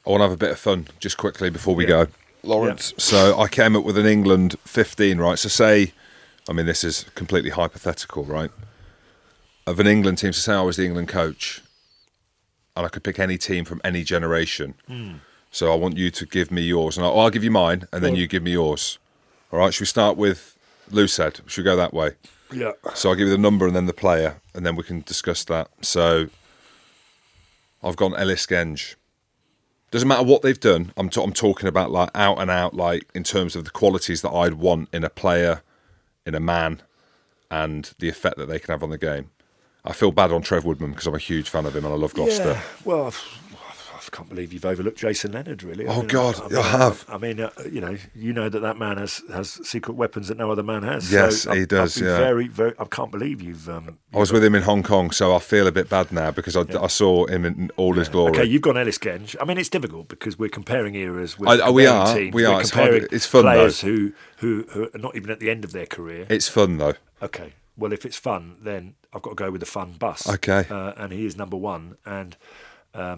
I want to have a bit of fun just quickly before we go, Lawrence. So I came up with an England 15, right? So say, I mean, this is completely hypothetical, right? Of an England team, so say I was the England coach, and I could pick any team from any generation. So I want you to give me yours, and I'll give you mine, and then you give me yours. All right? Should we start with Loosehead? Should we go that way? Yeah. So I'll give you the number and then the player, and then we can discuss that. So I've gone Ellis Genge. Doesn't matter what they've done. I'm talking about like out and out, like in terms of the qualities that I'd want in a player, in a man, and the effect that they can have on the game. I feel bad on Trev Woodman because I'm a huge fan of him and I love Gloucester. Yeah, well, I can't believe you've overlooked Jason Leonard, really. I have. I mean, you know that man has secret weapons that no other man has. Yes, so he does. Yeah, very, very. I can't believe you've. I was with him in Hong Kong, so I feel a bit bad now because I saw him in all his glory. Okay, you've gone Ellis Genge. I mean, it's difficult because we're comparing eras. We are. Teams. We are. It's fun players though. who are not even at the end of their career. It's fun though. Okay. Well, if it's fun, then I've got to go with the fun bus. Okay. And he is number one. And I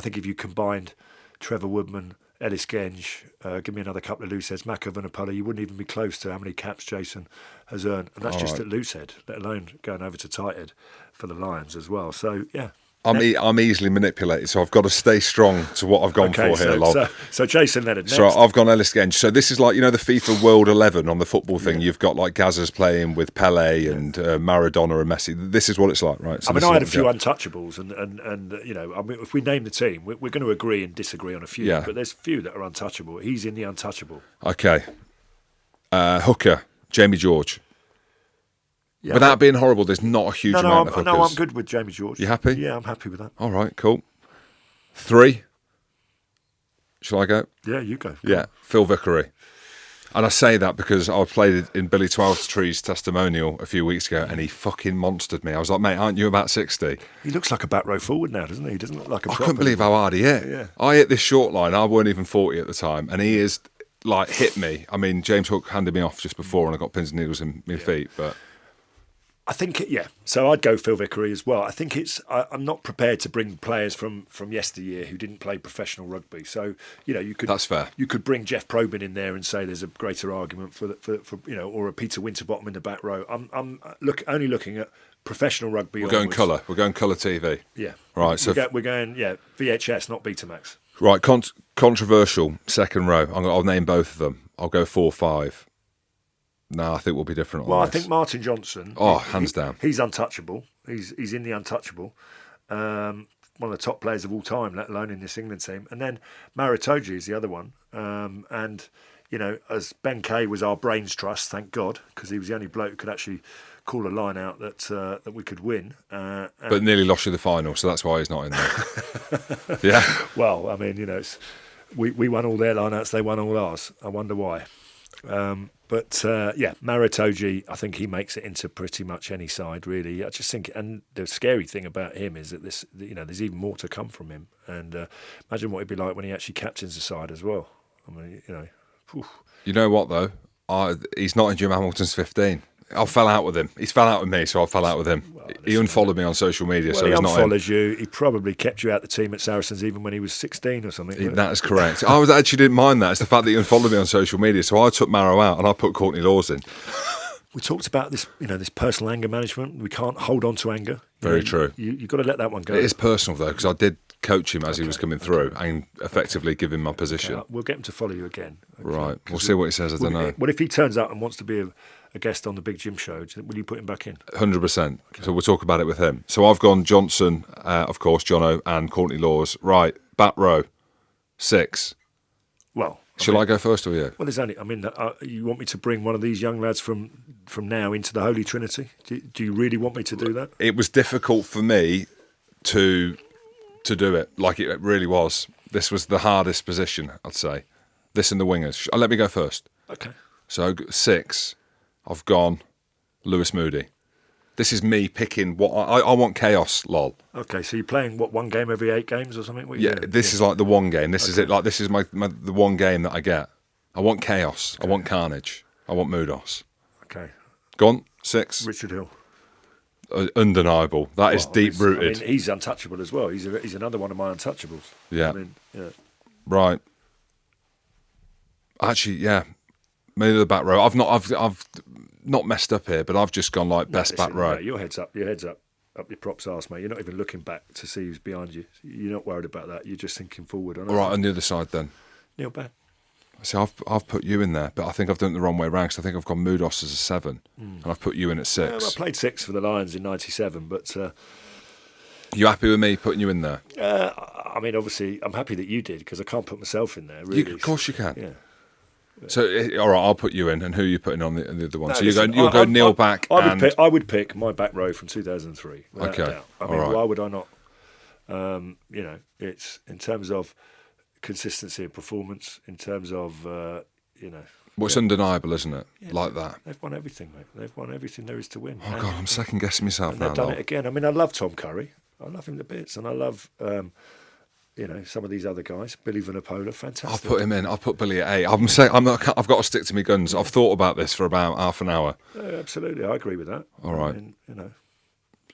think if you combined Trevor Woodman, Ellis Genge, give me another couple of Looseheads, Maka Vunipola, you wouldn't even be close to how many caps Jason has earned. And that's just at Loosehead, let alone going over to Tighthead for the Lions as well. So, yeah. I'm easily manipulated, so I've got to stay strong to what I've gone for here, Lol. So Jason Leonard next. So I've gone Ellis Genge. So this is like, the FIFA World 11 on the football thing. You've got like Gazza's playing with Pele and Maradona and Messi. This is what it's like, right? So I had a few untouchables, and if we name the team, we're going to agree and disagree on a few, but there's a few that are untouchable. He's in the untouchable. Okay. Hooker, Jamie George. Yeah, without being horrible, there's not a huge amount of hookers. No, I'm good with Jamie George. You happy? Yeah, I'm happy with that. All right, cool. 3. Shall I go? Yeah, you go. Yeah, Phil Vickery. And I say that because I played it in Billy Twelvetree's testimonial a few weeks ago and he fucking monstered me. I was like, mate, aren't you about 60? He looks like a back row forward now, doesn't he? He doesn't look like a I couldn't believe how hard he hit. Yeah. I hit this short line. I weren't even 40 at the time. And he is, like, hit me. I mean, James Hook handed me off just before and I got pins and needles in my feet, but... I think, so I'd go Phil Vickery as well. I think I'm not prepared to bring players from yesteryear who didn't play professional rugby. So, you could... That's fair. You could bring Jeff Probyn in there and say there's a greater argument for or a Peter Winterbottom in the back row. I'm only looking at professional rugby. We're going colour. We're going colour TV. Yeah. Right, we're going VHS, not Betamax. Right, controversial, second row. I'll name both of them. I'll go 4-5. No, I think we'll be different on this. I think Martin Johnson... hands down. He's untouchable. He's in the untouchable. One of the top players of all time, let alone in this England team. And then Maritoji is the other one. As Ben Kay was our brains trust, thank God, because he was the only bloke who could actually call a line out that we could win. But nearly lost you the final, so that's why he's not in there. Yeah. Well, I mean, we won all their line outs, they won all ours. I wonder why. Maritoji, I think he makes it into pretty much any side, really. I just think, and the scary thing about him is that there's even more to come from him. And imagine what it'd be like when he actually captains the side as well. I mean, Whew. You know what though? He's not in Jim Hamilton's 15. I fell out with him. He's fell out with me, so I fell out with him. Well, he unfollowed me on social media, so he's not in. He unfollows you. He probably kept you out the team at Saracens even when he was 16 or something. That is correct. I actually didn't mind that. It's the fact that he unfollowed me on social media, so I took Marrow out and I put Courtney Laws in. We talked about this, this personal anger management. We can't hold on to anger. Very true. You've got to let that one go. It is personal though, because I did coach him as he was coming through and effectively give him my position. Okay. We'll get him to follow you again. Okay. Right. We'll see what he says. I don't know. Well, if he turns up and wants to be a guest on the Big Jim show, will you put him back in? 100%. Okay. So we'll talk about it with him. So I've gone Johnson, of course, Jono, and Courtney Laws. Right. Back row, 6. Well, Shall I go first or you? Well, there's only. You want me to bring one of these young lads from now into the Holy Trinity? Do you really want me to do that? It was difficult for me to do it. Like it really was. This was the hardest position, I'd say. This and the wingers. Let me go first. Okay. So 6, I've gone Lewis Moody. This is me picking what I want. Chaos, lol. Okay, so you're playing one game every 8 games or something? This is like the one game. This is it. Like this is the one game that I get. I want chaos. Okay. I want carnage. I want Moodos. Okay. Go on, 6. Richard Hill. Undeniable. That is deep rooted. He's untouchable as well. He's another one of my untouchables. Yeah. Right. Actually, yeah. Maybe the back row. I've not messed up here, but I've just gone like best back row. No, your head's up your props arse, mate. You're not even looking back to see who's behind you. You're not worried about that. You're just thinking forward. All right, on the other side then. Neil Babb. See, I've put you in there, but I think I've done it the wrong way round because I think I've gone Mudos as a 7, and I've put you in at 6. I played 6 for the Lions in '97, but you happy with me putting you in there? I mean, obviously, I'm happy that you did because I can't put myself in there. Really, Of course you can. Yeah. So, all right, I'll put you in, and who are you putting on the other one? No, so listen, you'll go Neil back. I would pick my back row from 2003. Without Okay. a doubt. I mean, All right. why would I not? It's in terms of consistency of performance, in terms of Well, it's undeniable, isn't it? Like that. They've won everything, mate. They've won everything there is to win. Oh God, I'm second guessing myself And now. they've done Lol. it again. I mean, I love Tom Curry. I love him to bits, and I love some of these other guys. Billy Vanapola, fantastic. I've put him in. I've put Billy at 8. I'm saying I've got to stick to my guns. I've thought about this for about half an hour. Yeah, absolutely, I agree with that. All right. I mean,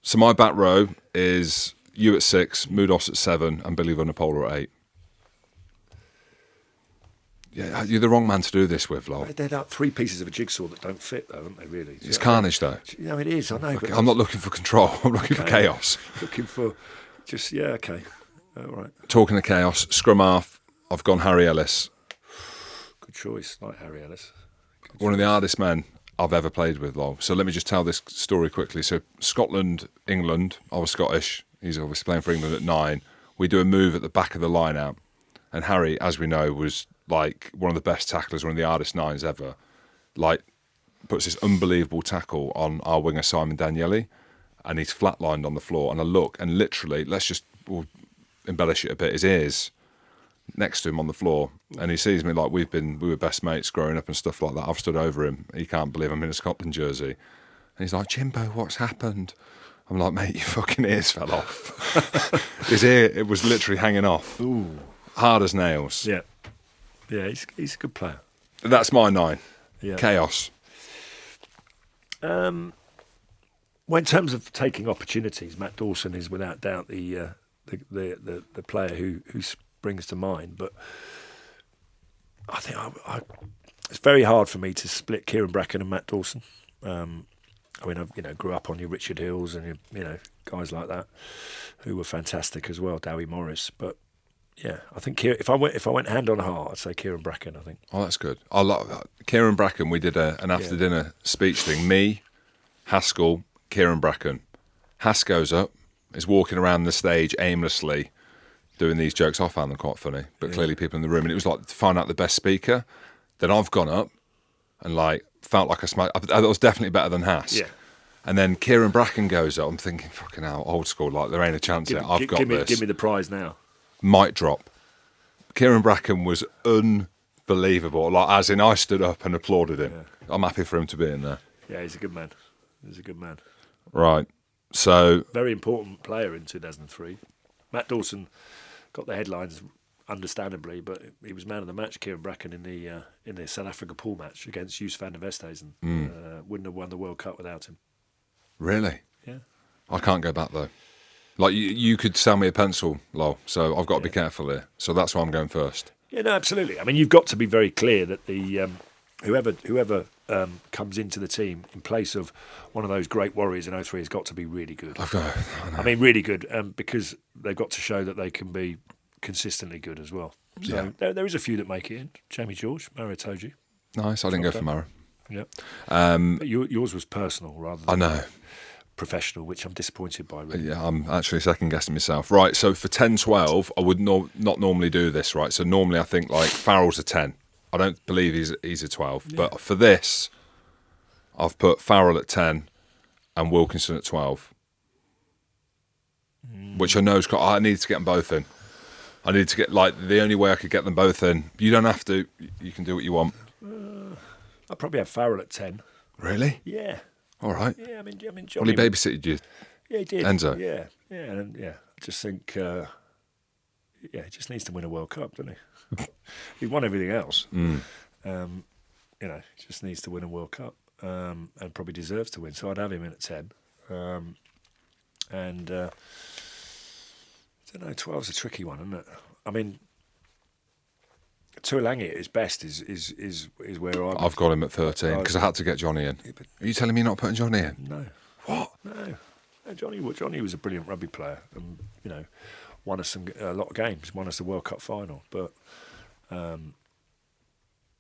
So my back row is you at 6, Mudos at 7, and Billy Vanapola at 8. Yeah, you're the wrong man to do this with, Lol. they're like 3 pieces of a jigsaw that don't fit, though, aren't they? Really, It's carnage, though. It is. I know. But I'm not looking for control. I'm looking for chaos. Looking for just okay. All right. Talking of chaos, Scrum-half, I've gone Harry Ellis. Good choice, like Harry Ellis. One of the hardest men I've ever played with, Lol. So let me just tell this story quickly. So Scotland, England, I was Scottish. He's obviously playing for England at 9. We do a move at the back of the line out. And Harry, as we know, was like one of the best tacklers, one of the hardest 9s ever. Like, puts this unbelievable tackle on our winger Simon Daniele, and he's flatlined on the floor. And I look, and literally, we'll embellish it a bit, his ears next to him on the floor, and he sees me like we were best mates growing up and stuff like that. I've stood over him. He can't believe I'm in a Scotland jersey, and he's like, "Jimbo, what's happened?" I'm like, "Mate, your fucking ears fell off." His ear, it was literally hanging off. Ooh, hard as nails. Yeah, he's a good player. That's my 9. Yeah. Chaos. Well, in terms of taking opportunities, Matt Dawson is without doubt the player who springs to mind. But I think it's very hard for me to split Kieran Bracken and Matt Dawson. I mean, I grew up on your Richard Hills and your guys like that who were fantastic as well, Dowie Morris. But yeah, I think if I went hand on heart, I'd say Kieran Bracken. I think. Oh, that's good. I love that. Kieran Bracken. We did an after dinner speech thing. Me, Haskell, Kieran Bracken. Hask goes up, is walking around the stage aimlessly, doing these jokes. I found them quite funny, but clearly people in the room. And it was like to find out the best speaker. Then I've gone up and like felt like I was definitely better than Hask. Yeah. And then Kieran Bracken goes up. I'm thinking, fucking hell, old school. Like there ain't a chance here. I've got this. Give me the prize now. Mic drop. Kieran Bracken was unbelievable. Like as in, I stood up and applauded him. Yeah. I'm happy for him to be in there. Yeah, he's a good man. Right. So very important player in 2003. Matt Dawson got the headlines, understandably, but he was man of the match. Kieran Bracken in the South Africa pool match against Joos van der Westhuizen, wouldn't have won the World Cup without him. Really? Yeah. I can't go back though. Like you could sell me a pencil, Lol. So I've got to be careful here. So that's why I'm going first. Yeah, no, absolutely. I mean, you've got to be very clear that the whoever comes into the team in place of one of those great warriors in 03 has got to be really good. I mean, really good, because they've got to show that they can be consistently good as well. So there is a few that make it in. Jamie George, Mario Toji. Nice. I didn't go for Mara. Yeah. But yours was personal rather than I know. Professional, which I'm disappointed by. Really. Yeah, I'm actually second guessing myself. Right, so for 10-12, I would not normally do this, right? So normally I think like Farrell's a 10. I don't believe he's a 12. Yeah. But for this, I've put Farrell at 10 and Wilkinson at 12. Which I know is I need to get them both in. I need to get, like, the only way I could get them both in. You don't have to. You can do what you want. I'd probably have Farrell at 10. Really? Yeah. All right. Yeah, I mean, Johnny. Well, he babysitted you. Yeah, he did. Enzo. Yeah. I just think, he just needs to win a World Cup, doesn't he? He won everything else. He just needs to win a World Cup, and probably deserves to win. So I'd have him in at 10. I don't know, 12's a tricky one, isn't it? I mean, Tuilagi at his best is where I've got him at 13 because I had to get Johnny in. Are you telling me not putting Johnny in? No. What? No. Johnny was a brilliant rugby player, and won us a lot of games, won us the World Cup final. But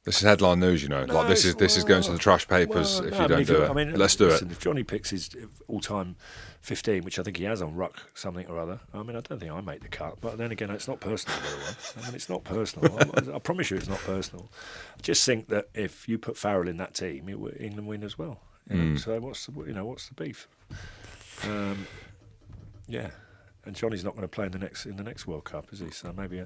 this is headline news, like this is going to the trash papers if you don't do it. Let's do it. If Johnny picks his all-time 15, which I think he has on ruck something or other, I don't think I make the cut. But then again, it's not personal, by the way. It's not personal. I promise you, it's not personal. I just think that if you put Farrell in that team, England win as well. So what's the beef? And Johnny's not going to play in the next World Cup, is he? So maybe.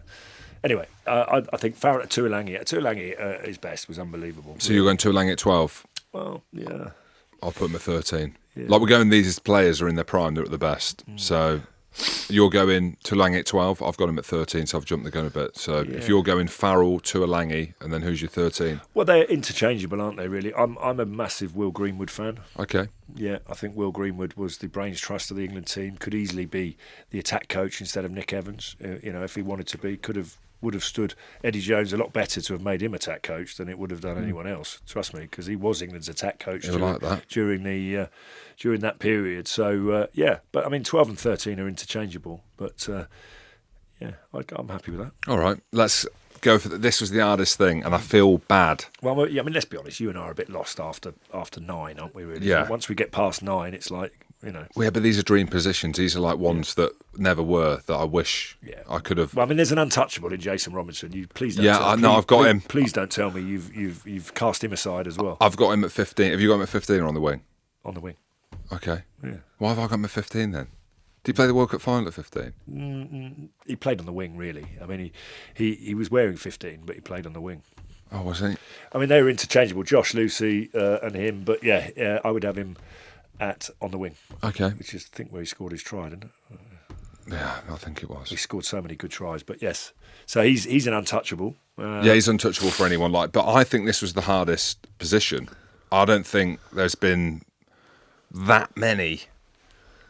Anyway, I think Farrell at Tuilagi, his best was unbelievable. So you're going Tuilagi at 12? Well, yeah. I'll put him at 13. Yeah. Like we're going, these players are in their prime, they're at the best. So you're going Tuilagi at 12. I've got him at 13, so I've jumped the gun a bit. So if you're going Farrell, Tuilagi, and then who's your 13? Well, they're interchangeable, aren't they? Really, I'm a massive Will Greenwood fan. Okay. Yeah, I think Will Greenwood was the brains trust of the England team. Could easily be the attack coach instead of Nick Evans. If he wanted to be, would have stood Eddie Jones a lot better to have made him attack coach than it would have done anyone else. Trust me, because he was England's attack coach during that period. So but 12 and 13 are interchangeable. But I'm happy with that. All right, let's go for this. Was the hardest thing, and I feel bad. Well, yeah, let's be honest. You and I are a bit lost after 9, aren't we? Really? Yeah. Once we get past 9, it's like. Yeah, but these are dream positions. These are like ones that never were, that I wish I could have. Well, there's an untouchable in Jason Robinson. You please don't. I've got him. Please don't tell me you've cast him aside as well. I've got him at 15. Have you got him at 15 or on the wing? On the wing. Okay. Yeah. Why have I got him at 15 then? Did he play the World Cup final at 15? He played on the wing, really. He was wearing 15, but he played on the wing. Oh, was he? They were interchangeable, Josh, Lucy, and him. But I would have him on the wing. Okay. Which is, I think, where he scored his try, didn't it? Yeah, I think it was. He scored so many good tries, but yes. So he's an untouchable. He's untouchable for anyone. But I think this was the hardest position. I don't think there's been that many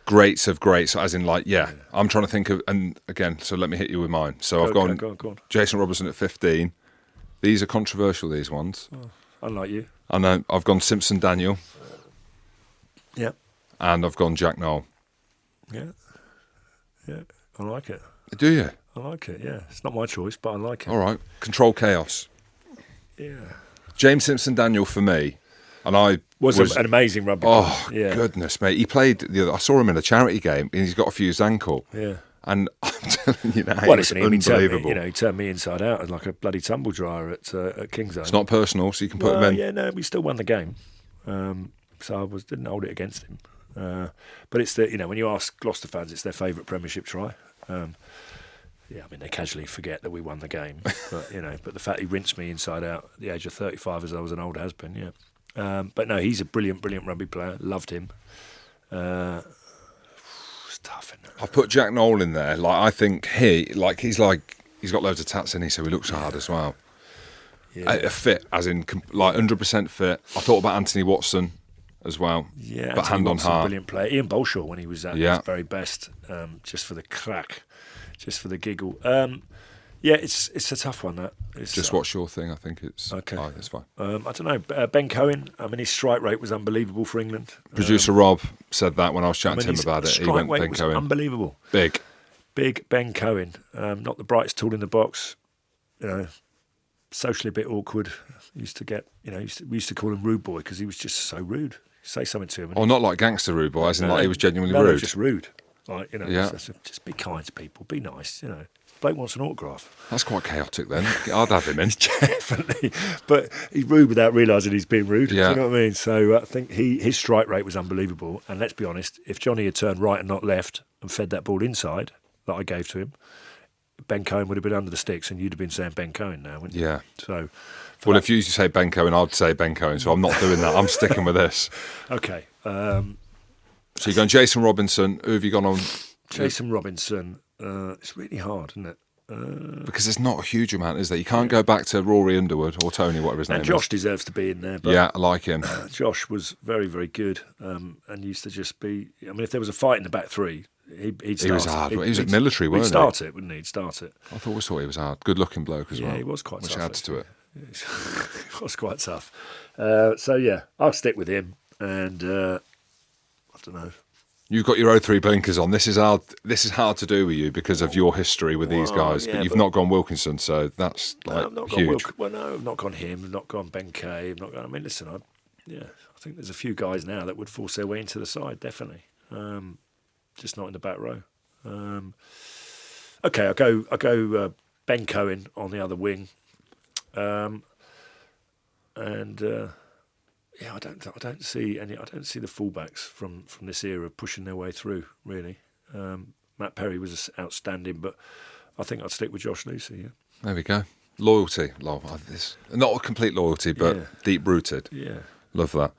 greats of greats, as in I'm trying to think of, and again, so let me hit you with mine. So I've gone go on. Jason Robinson at 15. These are controversial, these ones. Oh, unlike you. I know. I've gone Simpson Daniel. Yeah. And I've gone Jack Noel. Yeah. Yeah. I like it. Do you? I like it, yeah. It's not my choice, but I like it. All right. Control Chaos. Yeah. James Simpson Daniel for me. And I was an amazing rugby player. Goodness, mate. He played I saw him in a charity game and he's got a fused ankle. Yeah. And I'm telling you now, unbelievable. He turned me inside out like a bloody tumble dryer at King's Own. It's not personal, so you can put him in. Yeah, no, we still won the game. So I didn't hold it against him. But it's when you ask Gloucester fans, it's their favourite Premiership try. They casually forget that we won the game. But the fact he rinsed me inside out at the age of 35 as I was an old has-been, yeah. But no, he's a brilliant rugby player. Loved him. It's tough, isn't it? I've put Jack Noel in there. I think he's got loads of tats in him, so he looks hard as well. Yeah. Fit, as in 100% fit. I thought about Anthony Watson as well. Yeah, but hand on heart. Brilliant player. Ian Bolshaw when he was at his very best, just for the crack, just for the giggle. It's a tough one. Just what's your thing? I think it's okay. It's fine. I don't know. Ben Cohen. His strike rate was unbelievable for England. Producer Rob said that when I was chatting to him about it. He went Ben Cohen. Unbelievable. Big Ben Cohen. Not the brightest tool in the box. Socially a bit awkward. Used to get. We used to call him rude boy because he was just so rude. Say something to him. Not like gangster rude boy, as in he was genuinely rude. Just rude. Just be kind to people. Be nice. Bloke wants an autograph. That's quite chaotic then. I'd have him in. Definitely. But he's rude without realising he's being rude. Yeah. Do you know what I mean? So I think his strike rate was unbelievable. And let's be honest, if Johnny had turned right and not left and fed that ball inside that I gave to him, Ben Cohen would have been under the sticks and you'd have been saying Ben Cohen now, wouldn't you? Yeah. So, if you used to say Ben Cohen, I'd say Ben Cohen. So I'm not doing that. I'm sticking with this. Okay. So you're going Jason Robinson. Who have you gone on? Jason Robinson. It's really hard, isn't it? Because there's not a huge amount, is there? You can't go back to Rory Underwood or Tony, whatever his name is. And Josh deserves to be in there. But yeah, I like him. Josh was very, very good and used to just be... if there was a fight in the back three, He'd He was start hard. it. He was at military, He'd weren't he? start it, wouldn't he? He'd start it. I always thought he was hard. Good looking bloke as well. Yeah, he was quite which tough. adds to it. It was quite tough. So yeah, I'll stick with him. And I don't know. You've got your 03 blinkers on. This is hard. This is hard to do with you because of your history with these guys. yeah, but you've but- not gone Wilkinson, so that's like I've not huge. gone no, I've not gone him. I've not gone Ben Kay. I've not gone. I mean, listen, I think there's a few guys now that would force their way into the side, definitely. Just not in the back row. Okay, I'll go Ben Cohen on the other wing, and I don't see any. I don't see the fullbacks from this era pushing their way through. Really, Matt Perry was outstanding, but I think I'd stick with Josh Lucy. Yeah. There we go. Loyalty. Not a complete loyalty, but Yeah. deep rooted. Yeah. Love that.